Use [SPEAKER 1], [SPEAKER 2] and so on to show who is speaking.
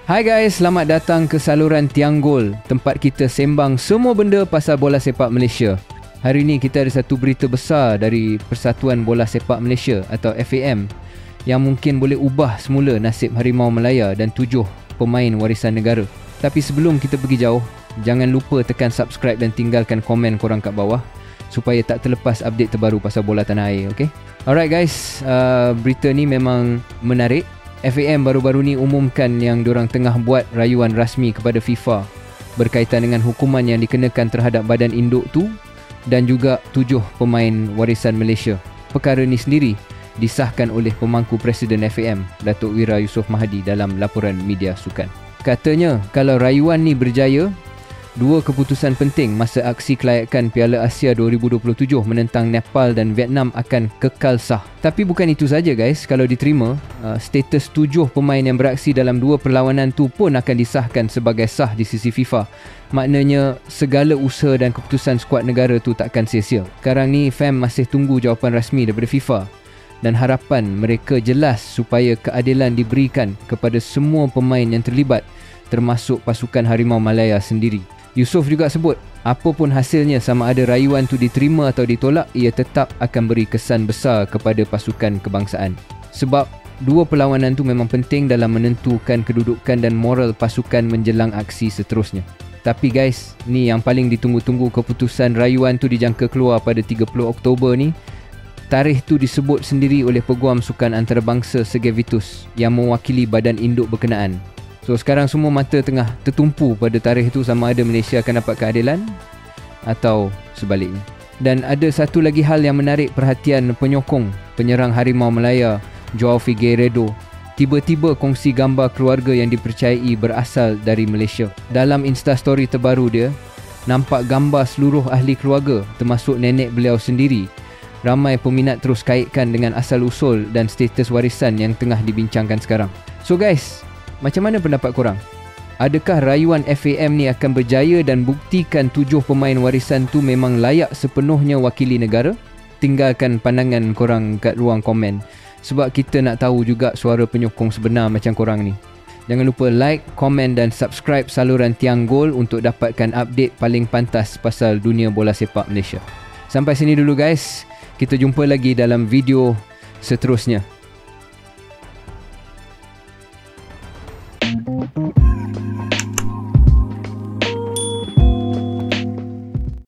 [SPEAKER 1] Hai guys, selamat datang ke saluran Tiang Gol, tempat kita sembang semua benda pasal bola sepak Malaysia. Hari ini kita ada satu berita besar dari Persatuan Bola Sepak Malaysia atau FAM yang mungkin boleh ubah semula nasib Harimau Malaya dan 7 pemain warisan negara. Tapi sebelum kita pergi jauh, jangan lupa tekan subscribe dan tinggalkan komen korang kat bawah supaya tak terlepas update terbaru pasal bola tanah air, okay? Alright guys, berita ni memang menarik. FAM baru-baru ni umumkan yang diorang tengah buat rayuan rasmi kepada FIFA berkaitan dengan hukuman yang dikenakan terhadap badan induk tu dan juga 7 pemain warisan Malaysia. Perkara ni sendiri disahkan oleh pemangku Presiden FAM, Datuk Wira Yusof Mahdi dalam laporan media sukan. Katanya kalau rayuan ni berjaya, 2 keputusan penting masa aksi kelayakan Piala Asia 2027 menentang Nepal dan Vietnam akan kekal sah. Tapi bukan itu saja guys, kalau diterima, status 7 pemain yang beraksi dalam 2 perlawanan tu pun akan disahkan sebagai sah di sisi FIFA. Maknanya segala usaha dan keputusan skuad negara tu takkan sia-sia. Sekarang ni FAM masih tunggu jawapan rasmi daripada FIFA dan harapan mereka jelas supaya keadilan diberikan kepada semua pemain yang terlibat, termasuk pasukan Harimau Malaya sendiri. Yusof juga sebut, apapun hasilnya, sama ada rayuan tu diterima atau ditolak, ia tetap akan beri kesan besar kepada pasukan kebangsaan. Sebab 2 perlawanan tu memang penting dalam menentukan kedudukan dan moral pasukan menjelang aksi seterusnya. Tapi guys, ni yang paling ditunggu-tunggu, keputusan rayuan tu dijangka keluar pada 30 Oktober ni. Tarikh tu disebut sendiri oleh Peguam Sukan Antarabangsa Sergei Vitus yang mewakili badan induk berkenaan. So sekarang semua mata tengah tertumpu pada tarikh itu, sama ada Malaysia akan dapat keadilan atau sebaliknya. Dan ada satu lagi hal yang menarik perhatian penyokong penyerang Harimau Malaya, Joao Figueiredo, tiba-tiba kongsi gambar keluarga yang dipercayai berasal dari Malaysia. Dalam Instastory terbaru dia, nampak gambar seluruh ahli keluarga termasuk nenek beliau sendiri. Ramai peminat terus kaitkan dengan asal-usul dan status warisan yang tengah dibincangkan sekarang. So guys, macam mana pendapat korang? Adakah rayuan FAM ni akan berjaya dan buktikan 7 pemain warisan tu memang layak sepenuhnya wakili negara? Tinggalkan pandangan korang kat ruang komen, sebab kita nak tahu juga suara penyokong sebenar macam korang ni. Jangan lupa like, komen dan subscribe saluran Tiang Gol untuk dapatkan update paling pantas pasal dunia bola sepak Malaysia. Sampai sini dulu guys, kita jumpa lagi dalam video seterusnya.